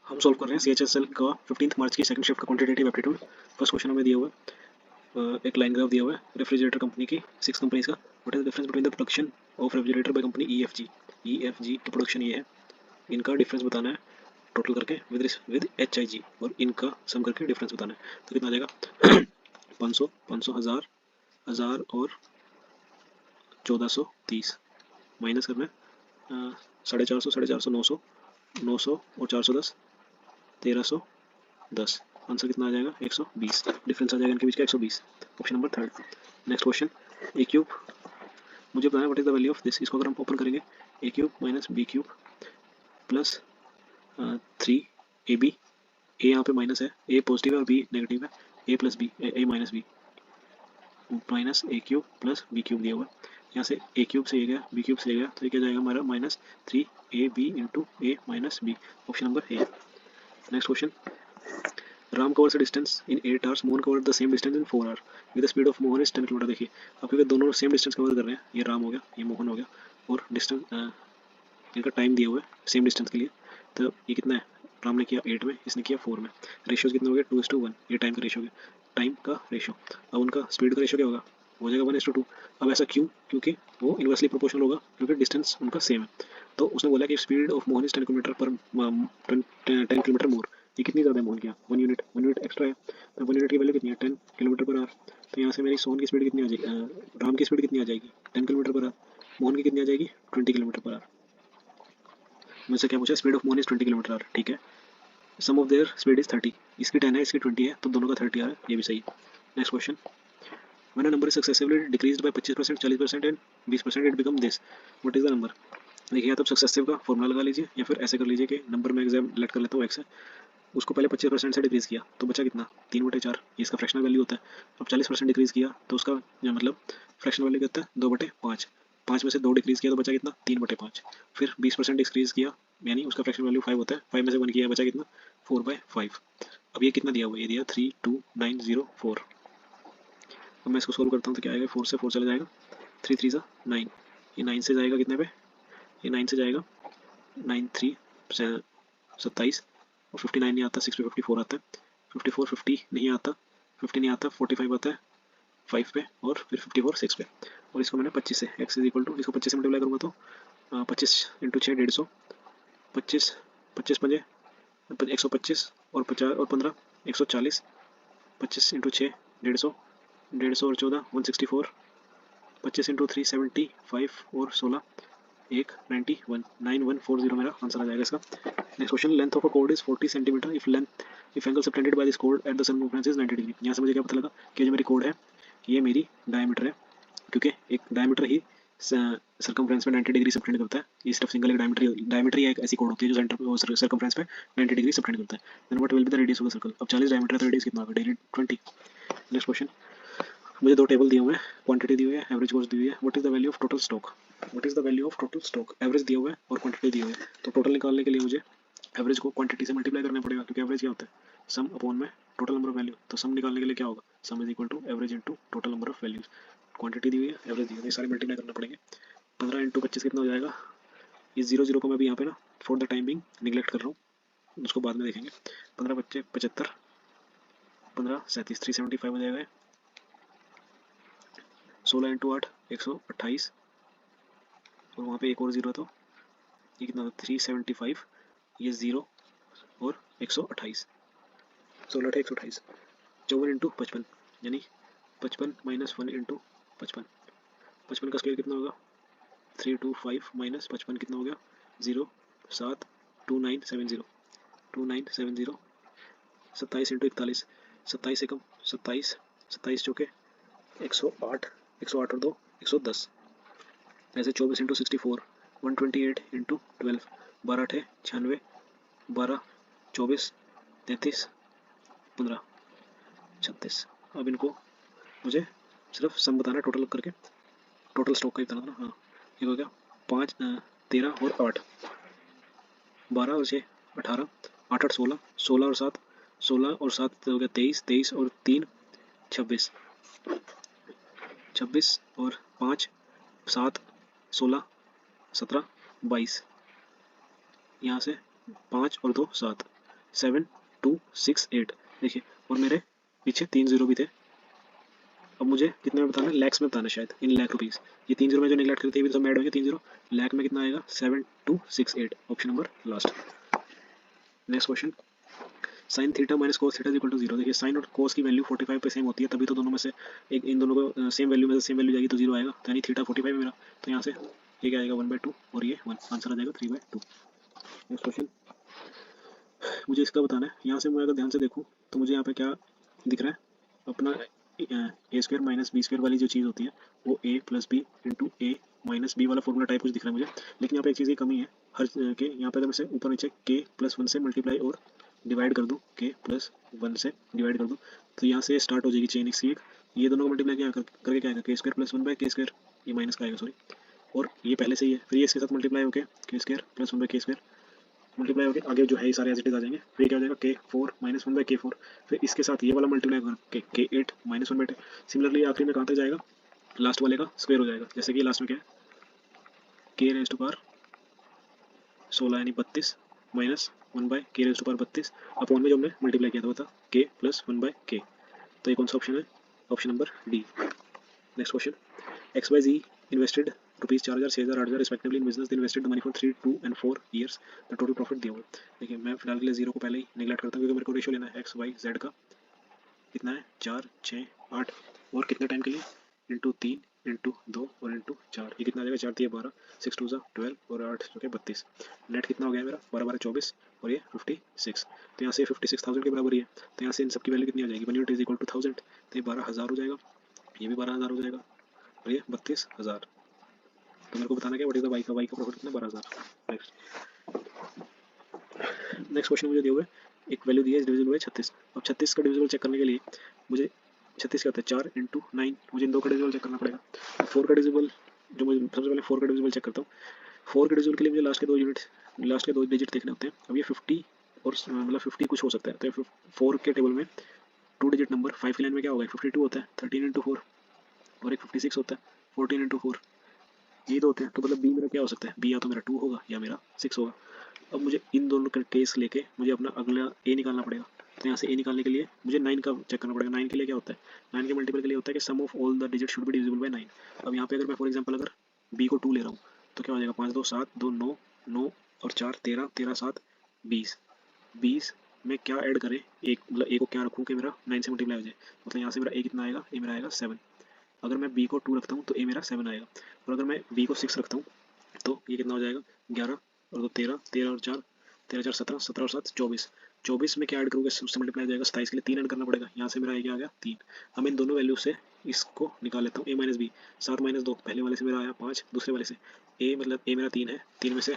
हम सॉल्व कर रहे हैं CHSL का 15 मार्च की सेकंड शिफ्ट का क्वांटिटेटिव एप्टीट्यूड। फर्स्ट क्वेश्चन हमें दिया हुआ है एक लाइन ग्राफ दिया हुआ है रेफ्रिजरेटर कंपनी की 6 कंपनीज का। What is the difference between the production of refrigerator by company EFG की प्रोडक्शन ये है, इनका डिफरेंस बताना है टोटल करके विद HIG और इनका सम करके डिफरेंस बताना है। तो कितना आ जाएगा 500 500 1000 1000 और 1430 माइनस करना है 450 450 900 900 और 410 1310। आंसर कितना आ जाएगा 120। डिफरेंस आ जाएगा इनके बीच का 120। Option number third. Next question A cube, मुझे बताना है what is the value of this. इसको अगर हम ओपन करेंगे A cube minus B cube plus 3AB, A यहाँ पे माइनस है, ए पॉजिटिव है और बी नेगेटिव है, ए प्लस बी ए माइनस बी माइनस ए क्यूब प्लस बी क्यूब दिया हुआ है। यहाँ से ए क्यूब से ये गया बी क्यूब से ये गया तो ये क्या जाएगा हमारा minus 3AB into A minus B. Option number A. Next question Ram covers a distance in 8 hours. Mohan covered the same distance in 4 hours. With the speed of Mohan is 10 kilometre. देखिए अब क्योंकि दोनों same distance cover कर रहे हैं, ये राम हो गया ये मोहन हो गया और डिस्टेंस इनका टाइम दिया हुआ है सेम डिस्टेंस के लिए। तो ये कितना है, राम ने किया 8 में, इसने किया 4 में। रेशियोज कितना हो गया 2:1। ये टाइम का रेशियो हो गया, टाइम का रेशियो। अब उनका स्पीड का रेशियो क्या होगा, हो जाएगा 1:2। अब ऐसा क्यों, क्योंकि वो इन्वर्सली प्रोपोर्शनल होगा क्योंकि डिस्टेंस उनका सेम है। तो उसने बोला कि speed of Mohan is 10 kilometre पर 10 किलोमीटर मोर। ये कितनी ज़्यादा है मोहन क्या, 1 यूनिट एक्स्ट्रा है। तो 1 यूनिट की वैल्यू कितनी है 10 किलोमीटर पर आवर। तो यहाँ से मेरी सोहन की स्पीड कितनी आ जाएगी, राम की स्पीड कितनी आ जाएगी 10 किलोमीटर पर आवर। मोहन की कितनी आ जाएगी 20 किलोमीटर पर आवर। मुझसे क्या पूछा, speed of Mohan is 20 kilometre our, ठीक है। सम ऑफ देयर स्पीड इज 30, इसकी 10 है इसकी 20 है तो दोनों का 30 आ रहा है, ये भी सही है। Next question When a number is successively decreased by 25%, 40% and 20%, it become this. What is the number? देखिए या तो सक्सेसिव का फॉर्मूला लगा लीजिए या फिर ऐसे कर लीजिए कि नंबर में एग्जाम लेट कर लेता हूँ एक्स है, उसको पहले 25% से डिक्रीज किया तो बचा कितना 3/4, ये इसका फ्रैक्शनल वैल्यू होता है। अब 40% डिक्रीज किया तो उसका मतलब फ्रैक्शनल वैल्यू कितना है 2/5। 5 में से 2 डिक्रीज किया तो बचा कितना 3/5। फिर 20% डिक्रीज किया यानी उसका फ्रैक्शनल वैल्यू 5 होता है, 5 में से 1 किया बचा कितना 4/5। अब ये कितना दिया हुआ है, ये दिया 32904। अब मैं इसको सोल्व करता हूँ तो क्या आएगा, 4 से 4 चला जाएगा, 3 3 सा 9, ये 9 से जाएगा कितने पे, ये 9 से जाएगा 9 3 27 और 59 नहीं आता, 6 पे 54 आता है, 54 50 नहीं आता, 50 नहीं आता, 45 आता है 5 पे और फिर 54 6 पे। और इसको मैंने 25 से x इज इक्वल टू, इसको 25 से मल्टीप्लाई करूँगा तो 25 इंटू 6 150, 25 25 पंजे 125 और 50 और 15 140, 25 इंटू 6 150, 150 और 14 164, 25 इंटू 3 75 और 16 1 91 9140 मेरा आंसर आ जाएगा इसका। Next question length of a code is 40 centimetre if angle subtended by this code at the circumference is 90 degree. यहाँ से मुझे क्या पता लगा कि जो मेरी कोड है ये मेरी डायमीटर है, क्योंकि एक डायमीटर ही सर्कमफ्रेंस पे 90 डिग्री सबटेंड करता है। ये सिर्फ सिंगल एक डायमीटर ही एक ऐसी कोड होती है जो सेंटर सर्कमफ्रेंस पे 90 डिग्री सबटेंड करता है। Then what will be the radius of the circle. अब 40 डायमीटर है तो रेडियस कितना होगा 20। नेक्स्ट क्वेश्चन, मुझे 2 टेबल दिए हुए हैं, क्वांटिटी दी हुई है, एवरेज कॉस्ट दी हुई है। What is the value of total stock, what is the value of total stock. Average दिया हुआ है और क्वांटिटी दी हुई है, तो टोटल निकालने के लिए मुझे एवरेज को क्वांटिटी से मल्टीप्लाई करना पड़ेगा, क्योंकि एवरेज क्या होता है सम अपॉन में टोटल नंबर ऑफ वैल्यू। तो सम निकालने के लिए क्या होगा, sum is equal to average into total number of values. Quantity दी हुई है, एवरेज दी हुई है, सारे मल्टीप्लाई करना पड़ेंगे। 15 इंटू 25 कितना हो जाएगा, ये 0 को मैं भी यहाँ पे ना for the time being neglect कर रहा हूँ, उसको बाद में देखेंगे। 15 बच्चे 75, 15 37 375 हो जाएगा। 16 इंटू 8 128 और वहाँ पे एक और जीरो, तो ये कितना था 375, ये 0 और 128, 16 है 128। 54 इंटू 55 यानी 55 माइनस 1 इंटू 55, 55 का स्क्वायर कितना होगा 325 माइनस 55 कितना हो गया 0 7 2970 2970। 27 इंटू 41, 27 एकम 27, 27 चौके 108, 108 और 2 110। ऐसे 24 इंटू 64 128 इंटू 12, 12 8 96, 12 24 33 15 36। अब इनको मुझे सिर्फ सम बताना टोटल करके, टोटल स्टॉक का ही बताना था। हाँ ये हो गया 5 13 और 8, 12 और 6 18, 8 8 16, 16 और 7 16 और 7 हो गया 23, 23 और 3 26, 26 और 5 7 16 17 22। यहाँ से 5 और 2 7, 7268 देखिए, और मेरे पीछे 3 जीरो भी थे। अब मुझे कितने में बताना है, लैक्स में बताना है शायद, इन लाख रुपीज़। ये 3 जीरो में जो निगलेक्ट करती है भी तो सब ऐड होंगे 3 जीरो, लाख में कितना आएगा 7268, option number last. Next question, sine theta minus cos theta equal to zero. देखिए साइन और कोस की वैल्यू 45 पे सेम होती है, तभी तो दोनों में से एक, इन दोनों को सेम वैल्यू में से सेम वैल्यू जाएगी तो जीरो आएगा, तो यानी थीटा 45 है मेरा, तो यहाँ से ये क्या आएगा 1/2 और ये 1, आंसर आ जाएगा 3/2। नेक्स्ट क्वेश्चन, मुझे इसका बताना है। यहाँ से मैं अगर ध्यान से देखूँ तो मुझे यहाँ पे क्या दिख रहा है, अपना ए स्क्वायर माइनस बी स्क्वायर वाली जो चीज़ होती है वो ए plus B into A minus B वाला फॉर्मूला टाइप कुछ दिख रहा है मुझे। लेकिन यहाँ पे एक चीज़ की कमी है, हर के यहाँ पे अगर मैं से ऊपर नीचे के प्लस 1 से मल्टीप्लाई और डिवाइड कर दूँ, के प्लस 1 से डिवाइड कर दूँ, तो यहाँ से स्टार्ट हो जाएगी चेन एक, ये दोनों को मल्टीप्लाई क्या करके क्या आएगा के स्क्वायर प्लस 1/k स्क्वायर, ये माइनस का आएगा सॉरी, और ये पहले से ही है, फिर ये इसके साथ मल्टीप्लाई होकर के square plus 1/k square multiply होकर आगे जो है ये सारे एज इट इज आ जाएंगे, फिर क्या हो जाएगा k4 माइनस 1/k4, फिर इसके साथ ये वाला मल्टीप्लाई करके k8 माइनस 1/2। सिमिलरली आखिरी में कहाँ तक जाएगा, लास्ट वाले का स्क्वायर हो जाएगा, जैसे कि लास्ट में क्या है k रेज टू पावर 16 यानी 32 minus 1/k raise to power 32 upon में जो हमने मल्टीप्लाई किया था वो था k प्लस 1/k। तो ये कौन सा ऑप्शन है, option number D. Next question, XYZ invested rupees 4,000 6,000 8,000 respectively in business, invested the money for 3 2 and 4 years, the total profit दिया हुआ है। देखिए मैं फिलहाल के लिए जीरो को पहले ही निगलेक्ट करता हूँ क्योंकि मेरे को रेशियो लेना है XYZ का, कितना है 4 6 8, और कितने टाइम के लिए, इंटू 3 इंटू 2 और इंटू 4, ये कितना आ जाएगा 4 3 12, 6 2 12 और 8 जो 32, नेट कितना हो गया मेरा 12 12 24 और ये 56, तो यहाँ से 56,000 के बराबर ही है, तो यहाँ से इन सब की वैल्यू कितनी आ जाएगी, 1 यूनिट इज इक्वल टू 1000, तो ये 12,000 हो जाएगा, ये भी 12,000 हो जाएगा और ये 32,000। तो मेरे को बताना क्या, व्हाट इज द वाई का प्रॉफिट कितना 12,000। नेक्स्ट क्वेश्चन मुझे दिया हुआ है, एक वैल्यू दी है डिविजिबल बाय 36। अब 36 का डिविजिबल चेक करने के लिए मुझे 36 क्या होता है 4 इंटू 9, मुझे इन दो का डिविजिबल चेक करना पड़ेगा। 4 का डिविजिबल जो मुझे सबसे पहले 4 का डिविजिबल चेक करता हूँ। 4 के डिविजिबल के लिए मुझे लास्ट के दो डिजिट देखने होते हैं। अब ये 50 और मतलब 50 कुछ हो सकता है, तो 4 के टेबल में 2 डिजिट नंबर 5 की लाइन में क्या होगा 52 होता है 13 इंटू 4, और एक 56 होता है 14 इंटू 4, ये तो होते हैं, तो मतलब बी मेरा क्या हो सकता है, बी या तो मेरा 2 होगा या मेरा 6 होगा। अब मुझे इन दोनों का केस लेके मुझे अपना अगला ए निकालना पड़ेगा, तो यहाँ से ए निकालने के लिए मुझे 9 का चेक करना पड़ेगा। 9 के लिए क्या होता है, 9 के मल्टीपल के लिए होता है कि sum of all the digit should be divisible by 9। अब यहाँ पे अगर मैं फॉर एग्जांपल अगर बी को 2 ले रहा हूँ तो क्या हो जाएगा 5 2 7 2 9 9 और 4 13 13 7 20 20 में क्या ऐड करें, एक मतलब ए को क्या रखूँ कि मेरा 9 से मल्टीप्लाई हो जाए, मतलब यहाँ से मेरा ए कितना आएगा, ए मेरा आएगा 7। अगर मैं बी को 2 रखता हूँ तो ए मेरा 7 आएगा, और अगर मैं बी को 6 रखता हूँ तो ये कितना हो जाएगा 11 और 2 13 13 और 4 13 4 17 17 और 7 24, 24 में क्या ऐड करोगे उससे मल्टीप्लाई हो जाएगा 27 के लिए 3 ऐड करना पड़ेगा, यहाँ से मेरा आ गया 3। अब इन दोनों वैल्यू से इसको निकाल लेता हूँ, ए माइनस बी 7 माइनस 2, पहले वाले से मेरा आया 5, दूसरे वाले से ए मतलब ए मेरा 3 है, 3 में से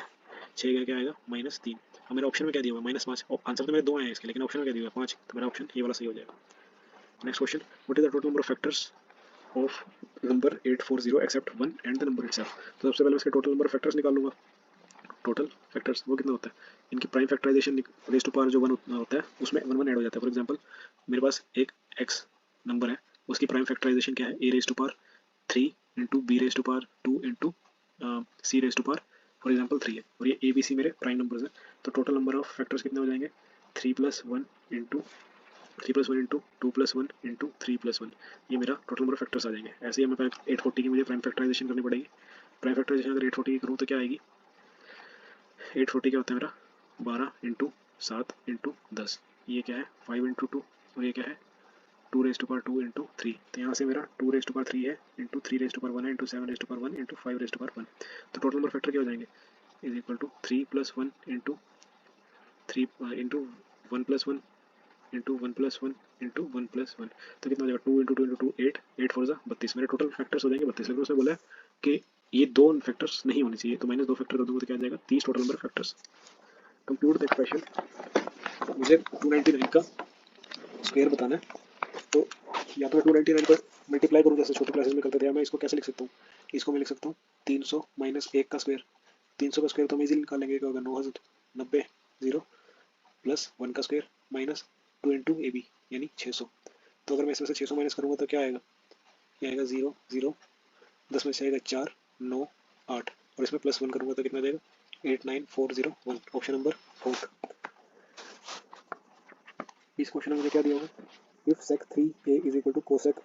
6 का क्या आएगा -3। अब मेरा ऑप्शन में क्या दिया हुआ है -5, आंसर तो मेरे 2 आए हैं इसके, लेकिन ऑप्शन में क्या दिया हुआ है 5, तो मेरा ऑप्शन ये वाला सही हो जाएगा। Next question, what is the total number of factors of number 840 except 1 and the number itself. तो सबसे पहले मैं इसके टोटल नंबर ऑफ फैक्टर्स निकाल लूंगा। टोटल फैक्टर्स वो कितना होता है, इनकी prime factorisation raise to power जो 1 होता है उसमें 1 1 ऐड हो जाता है। फॉर एग्जांपल मेरे पास एक x नंबर है, उसकी प्राइम फैक्टराइजेशन क्या है, a raise to power 3 into B raise to power 2 into C raise to power for example 3 है, और ये ए बी सी मेरे प्राइम नंबर्स हैं। तो टोटल नंबर ऑफ फैक्टर्स कितने हो जाएंगे 3 + 1 इंटू 3 + 1 इंटू 2 + 1 इंटू 3 + 1, ये मेरा टोटल नंबर ऑफ फैक्टर्स आ जाएंगे। ऐसे ही हमें 840 की मुझे प्राइम फैक्टराइजेशन करनी पड़ेगी। प्राइम फैक्टराइजेशन अगर 840 की करूँ तो क्या आएगी, 840 क्या होता है मेरा 12 इंटू 7 इंटू 10, ये क्या है 5 इंटू 2, और ये क्या है 2 रेज टू पावर 2 इंटू 3। तो यहाँ से मेरा 2 रेज टू पावर 3 है इंटू 3 रेज टू पावर 1 है into 7 raise to power 1 into 5 raise to power 1। तो टोटल नंबर फैक्टर क्या हो जाएंगे is equal to 3 + 1 into 3 into 1 + 1 into 1 + 1 into 1 + 1, तो कितना हो जाएगा 2 इंटू 2 इंटू 2 8 8 4 32, मेरे टोटल फैक्टर्स हो जाएंगे 32। लेकिन उसने बोला है कि ये दो फैक्टर्स नहीं होने चाहिए, तो मैंने 2 फैक्टर कर दूंगा तो क्या आ जाएगा 30 total number factors. Compute the expression, मुझे 299 का स्क्वायर बताना है, तो या तो मैं 299 पर मल्टीप्लाई करूँ जैसे छोटे क्लासेस में करते थे, या मैं इसको कैसे लिख सकता हूँ, इसको मैं लिख सकता हूँ 300 - 1 का स्क्वायर। 300 का स्क्वायर तो हम इजीली निकाल लेंगे, क्या होगा 9,090 0 प्लस 1 का square minus 2 into A B यानी 600। तो अगर मैं इसमें से 600 माइनस करूँगा तो क्या आएगा, ये आएगा 0 0, 10 में से आएगा 4 9 8, और इसमें +1 करूँगा तो कितना देगा 89401, ऑप्शन नंबर 4। इस क्वेश्चन में मुझे क्या दिया होगा, if sec 3a is equal to cosec,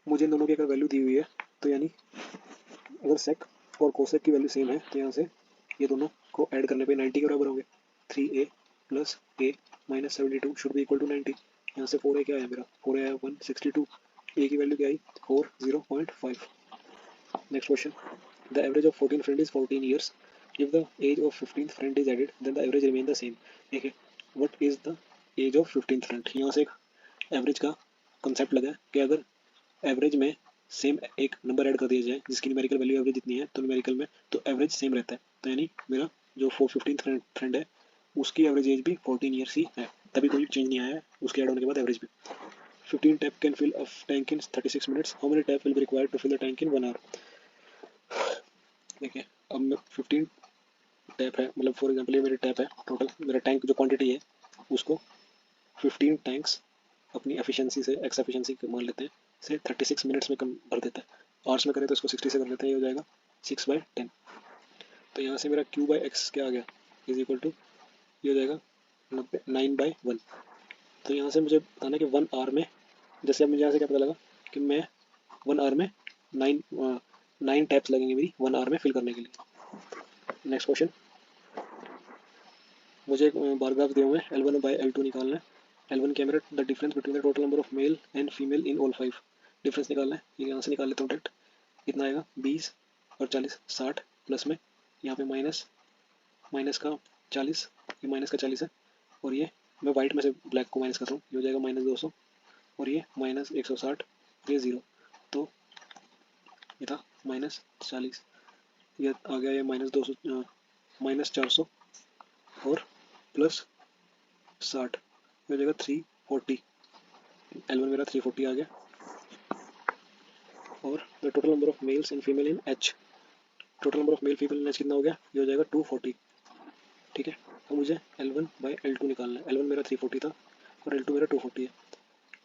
मुझे इन दोनों की अगर वैल्यू दी हुई है तो यानी अगर सेक और कोसेक की वैल्यू सेम है तो यहाँ से ये दोनों को ऐड करने पे 90 के बराबर होंगे। 3a plus a minus 72 should be equal to 90। यहाँ से 4a क्या आया मेरा, 4a आया 162, a की वैल्यू क्या आई 40.5। Next question, the average of 14 friend is 14 years, if the age of 15th friend is added then the average remain the same. ठीक है, what is the age of 15th friend. यहाँ से एक average का concept लगा है कि अगर एवरेज में सेम एक नंबर ऐड कर दिया जाए जिसकी न्यूमेरिकल वैल्यू एवरेज जितनी है तो न्यूमेरिकल में तो एवरेज सेम रहता है, तो यानी मेरा जो 15th फ्रेंड है उसकी एवरेज एज भी 14 ईयर्स ही है, तभी कोई चेंज नहीं आया है उसके ऐड होने के बाद एवरेज भी। 15 tap can fill a tank in 36 minutes, how many tap will be required to fill the tank in 1 hour. देखिए अब मैं 15 टैप है, मतलब फॉर एग्जाम्पल ये मेरी टैप है, टोटल मेरा टैंक जो क्वांटिटी है उसको 15 टैंक्स अपनी एफिशिएंसी से एक्स एफिशिएंसी मान लेते हैं से 36 मिनट्स में कम भर देता है। आवर्स में करें तो इसको 60 से कर लेते हैं, ये हो जाएगा 6/10। तो यहाँ से मेरा q बाई एक्स क्या आ गया इज इक्वल टू, ये हो जाएगा 9/1। तो यहाँ से मुझे बताना है कि 1 आवर में, जैसे अब मुझे यहाँ से क्या पता लगा कि मैं 1 आवर में 9 टैप्स लगेंगे मेरी 1 आवर में फिल करने के लिए। नेक्स्ट क्वेश्चन, मुझे एक बार ग्राफ दिए हुए हैं, L1 बाई L2 निकालना है। L1 क्या मेरा the difference between the total number of male and female in all 5, difference निकालना है, ये यहाँ से निकाल लेता हूँ डायरेक्ट। कितना आएगा 20 और 40 60 प्लस में यहाँ पे माइनस का 40, ये माइनस का 40 है, और ये मैं वाइट में से ब्लैक को माइनस कर रहा हूँ, ये हो जाएगा -200 और ये -160, ये 0, तो ये था -40, ये आ गया ये -200 -400 और प्लस 60, हो जाएगा 340। L1 मेरा 340 आ गया। और the total number of males and female in H, total number of male female in H कितना हो गया, ये हो जाएगा 240। ठीक है, अब मुझे L1 बाई L2 निकालना है। L1 मेरा 340 था और L2 मेरा 240 है,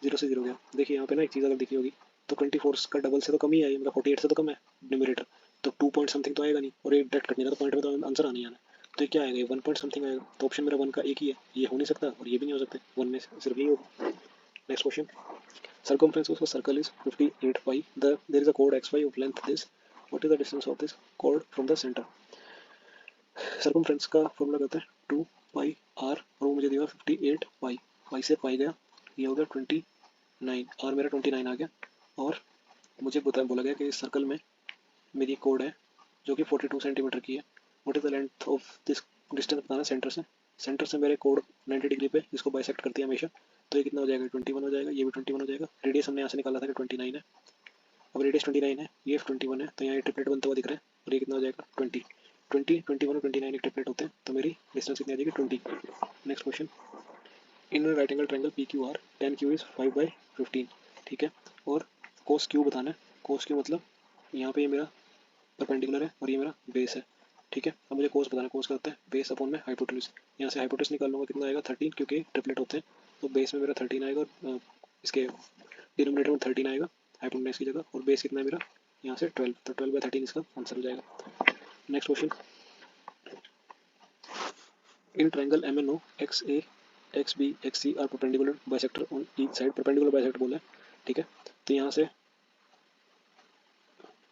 0 से 0 गया। देखिए यहाँ पे ना एक चीज़ अगर दिखी होगी तो 24 का डबल से तो कम ही है, मतलब 48 से तो कम है न्यूमरेटर, तो 2 पॉइंट समथिंग तो आएगा नहीं, और ये डायरेक्ट कटने का तो पॉइंट में तो आंसर आने आना है, तो ये क्या आएगा, ये 1 पॉइंट समथिंग आएगा। तो ऑप्शन मेरा 1 का एक ही है, ये हो नहीं सकता और ये भी नहीं हो सकता, 1 में सिर्फ यही होगा। Next question, circumference of a circle is 58 pi, there is a chord xy of length this, what is the distance of this chord from the center। Circumference का फॉर्मूला कहता है 2 पाई आर, और वो मुझे दिया 58 पाई, पाई से पाई गया, ये हो गया 29, आर मेरा 29 आ गया। और मुझे बोला गया कि इस सर्कल में मेरी कोड है जो कि 42 सेंटीमीटर की है, what is the length of this, distance बताना सेंटर से, सेंटर से मेरे कोड 90 डिग्री पे इसको बाइसेक्ट करती है हमेशा, तो ये कितना हो जाएगा 21 हो जाएगा, ये भी 21 हो जाएगा। रेडियस हमने यहाँ से निकाला था कि 29 है, अब रेडियस 29 है, ये 21 है, तो यहाँ ट्रिपलेट बनता हुआ दिख रहा है, और ये कितना हो जाएगा 20, 21 और 29 एक ट्रिपलेट होते हैं, तो मेरी डिस्टेंस कितनी आ जाएगी 20। Next question, in right angle triangle P Q R tan Q is 5/15। ठीक है, और कोस क्यू बताना है, कोस क्यू मतलब यहाँ पे ये मेरा परपेंडिकुलर है और ये मेरा बेस है। ठीक है, अब मुझे कोस बताना है, कोस का होता है बेस अपॉन में हाइपोटेन्यूज, यहाँ से हाइपोटेन्यूज निकाल लूँगा, कितना आएगा 13, क्योंकि ट्रिपलेट होते हैं, तो बेस में मेरा 13 आएगा और इसके डिनोमिनेटर में 13 आएगा हाइपोटेन्यूज की जगह, और बेस कितना है मेरा यहाँ से 12, तो 12/13 इसका आंसर हो जाएगा। Next question, in triangle MNO XA XB XC are perpendicular bisector on each side, perpendicular bisector बोला है। ठीक है, तो यहाँ से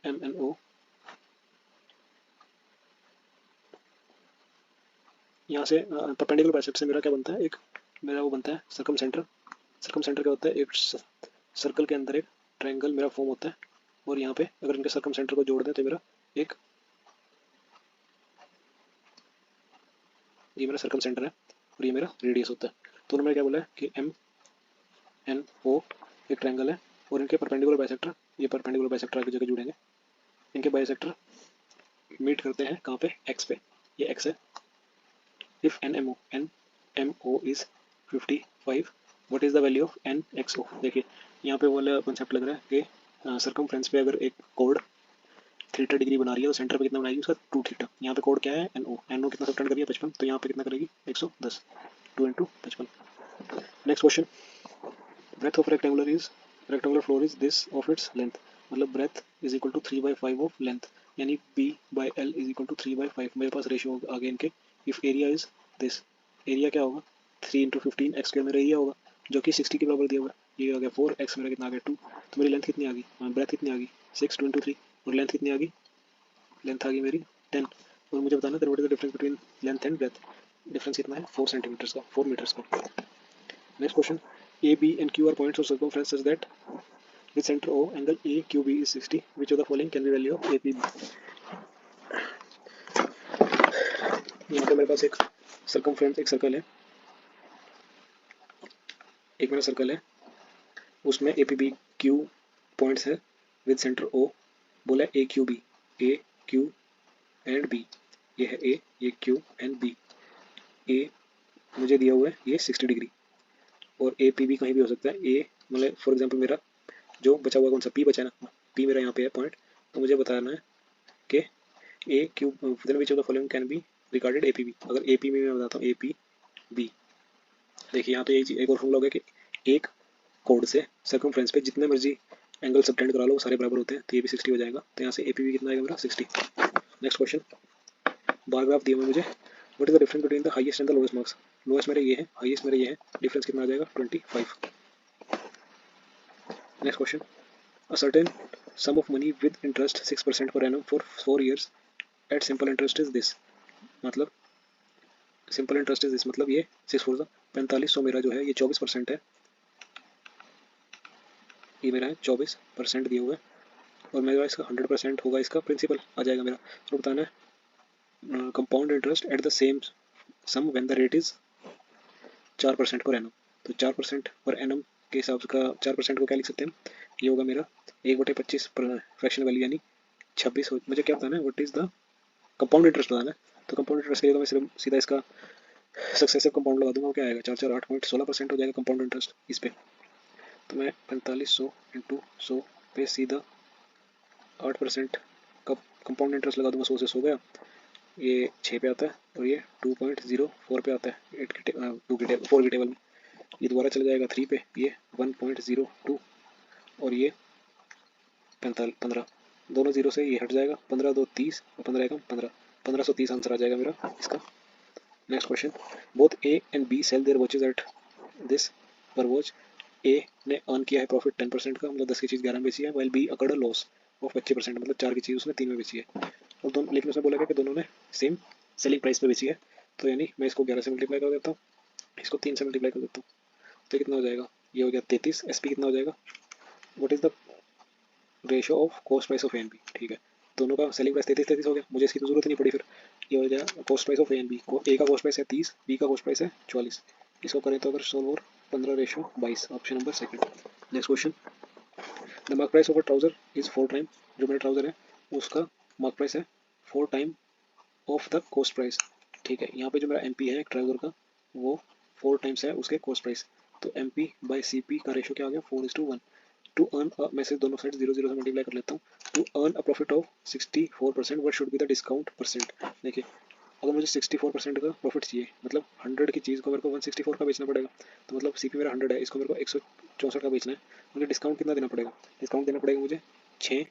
MNO, यहाँ से परपेंडिकुलर बाइसेक्टर से मेरा क्या बनता है, एक मेरा वो बनता है सर्कम सेंटर। सर्कम सेंटर क्या होता है, एक सर्कल के अंदर एक ट्रायंगल मेरा फॉर्म होता है, और यहाँ पे अगर इनके सर्कम सेंटर को जोड़ दें तो मेरा एक, ये मेरा सर्कम सेंटर है और ये मेरा रेडियस होता है। तो उन्होंने क्या बोला है कि MNO एक ट्रायंगल है और इनके परपेंडिकुलर बाइसेक्टर, ये परपेंडिकुलर बाइसेक्टर आगे जगह जुड़ेंगे, इनके बाइसेक्टर मीट करते हैं कहाँ पे, x पे, ये x है। If NMO is 55, what is the value of NXO। देखिए यहाँ पे वाला कॉन्सेप्ट लग रहा है कि सर्कमफ्रेंस पे अगर एक कोड थीटा डिग्री बना रही है तो सेंटर पे कितना बनाएगी उसका 2 थीटा। यहाँ पे कोड क्या है NO कितना सब्टेंड करिए 55, तो यहाँ पे कितना करेगी 110, 2 × 55। Next question, breadth of rectangular floor is this of its length, मतलब breadth is equal to 3/5 of length, यानी B/L इज इक्वल टू 3/5। मेरे पास रेशियो आ गए इनके। If area is this, area क्या होगा 3 × 15 एक्स स्क्वायर मेरा ये होगा जो कि 60 के बराबर दिया हुआ है। ये आ गया 4, एक्स मेरा कितना आ गया 2, तो मेरी लेंथ कितनी आ गई, ब्रेथ कितनी आ गई 6 2 3, और लेंथ कितनी आ गई, लेंथ आ गई मेरी 10। और मुझे बताना what is the difference between length and breadth. Difference कितना है 4 सेंटीमीटर्स का, 4 मीटर्स का। Next question, A B and Q are points of circumference such that with centre O angle A Q B is 60, which of the following can be value of A P B. यहाँ पे मेरे पास एक circumference, एक circle है, एक मेरा circle है, उसमें A P B Q points है विद सेंटर ओ, बोला A Q B, A Q and B, ये है ए, ये क्यू एंड बी। ए मुझे दिया हुआ है ये 60 डिग्री, और ए पी बी कहीं भी हो सकता है। ए मतलब फॉर एग्जांपल मेरा जो बचा हुआ कौन सा पी बचा है ना, पी मेरा यहाँ पे है पॉइंट, तो मुझे बताना है कि A Q then which of the following can be regarded A P B. अगर ए पी बी मैं बताता हूँ ए पी बी, देखिए यहाँ पे एक और फॉर्मूला हो गया कि एक कोड से सर्कमफ्रेंस पे जितने मर्जी एंगल सबटेंड करा लो वो सारे बराबर होते हैं, तो ये भी 60 हो जाएगा। तो यहाँ से ए पी बी कितना आएगा मेरा 60। नेक्स्ट क्वेश्चन, बार ग्राफ दिए हुए मुझे, what is the difference between the highest and the lowest marks. Lowest मेरे ये है, हाईएस्ट मेरे ये है, डिफरेंस कितना आ जाएगा 25। Next question, a certain sum of money with interest 6% per annum for 4 years at simple interest is this. मतलब सिंपल इंटरेस्ट इज दिस मतलब ये 6 4 4500 मेरा जो है ये 24% है, ये मेरा है 24% दिया हुआ है, और मेरा इसका 100% होगा, इसका प्रिंसिपल आ जाएगा मेरा। तो बताना है compound interest at the same sum when the rate is 4% per annum. तो 4% पर एनम के हिसाब का 4% को क्या लिख सकते हैं, ये होगा मेरा 1/25 फ्रैक्शन वैल्यू यानी 26। मुझे क्या बताना है what is the compound interest बताना है। तो कंपाउंड इंटरेस्ट के लिए तो मैं सिर्फ सीधा इसका सक्सेसिव कंपाउंड लगा दूंगा, क्या आएगा 4 4 8.16% हो जाएगा कंपाउंड इंटरेस्ट इस पे। तो मैं 4500 इंटू 100 पे सीधा 8% का कंपाउंड इंटरेस्ट लगा दूंगा। 100 से 100 गया, ये 6 पे आता है, और ये 2.04 पे आता है 8 के 4 के टेबल में। ये दोबारा चला जाएगा 3 पे, ये 1.02, और ये 15, दोनों जीरो से ये हट जाएगा, 15 2 30 और 15 एकम 15, 1530 आंसर आ जाएगा मेरा इसका। Next question, both A and B sell their watches at this per watch. A ने अर्न किया है प्रॉफिट 10% का, मतलब 10 की चीज़ 11 में बेची है, while B occurred loss of 25%, मतलब 4 की चीज़ उसने 3 में बेची है। और दोनों, लेकिन उसने बोला कि दोनों ने सेम सेलिंग प्राइस पे बेची है, तो यानी मैं इसको 11 से मल्टीप्लाई कर देता हूँ, इसको 3 से मल्टीप्लाई कर देता हूँ, तो कितना हो जाएगा, ये हो गया 33। एस पी कितना हो जाएगा, what is the ratio of cost price of A and B. ठीक है, दोनों का सेलिंग प्राइस 33 हो गया, मुझे इसकी तो जरूरत नहीं पड़ी फिर। ये हो जाएगा cost price of A and B, A का कॉस्ट प्राइस है 30, बी का कॉस्ट प्राइस है 44। इसको करें तो अगर सोल्व और 15/22, option number second. Next question, the mark price of a trouser is 4 time, जो मेरा ट्राउजर है उसका मार्क प्राइस है 4 time of the cost price. ठीक है, यहाँ पे जो मेरा एम पी है ट्राउजर का वो 4 टाइम्स है उसके कॉस्ट प्राइस, तो M P by C P का रेशो क्या आ गया 4:1। टू अर्न मैं से दोनों साइड 0 0 से मल्टीप्लाई कर लेता हूँ। To earn a profit of 64%, what should be the discount percent. देखिए, अगर मुझे 64% का प्रॉफिट चाहिए, मतलब 100 की चीज़ को मेरे को 164 का बेचना पड़ेगा, तो मतलब सीपी मेरा 100 है, इसको मेरे को 164 का बेचना है, मुझे डिस्काउंट कितना देना पड़ेगा, डिस्काउंट देना पड़ेगा मुझे 6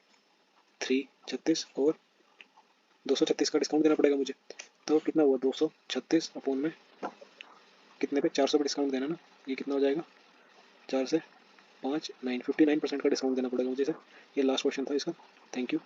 3 36 और 236 का डिस्काउंट देना पड़ेगा मुझे। तो कितना हुआ 236 अपॉन में कितने पे 400 पे डिस्काउंट देना ना, ये कितना हो जाएगा 4 से 5 59% का डिस्काउंट देना पड़ेगा मुझे सर। ये लास्ट क्वेश्चन था इसका। Thank you.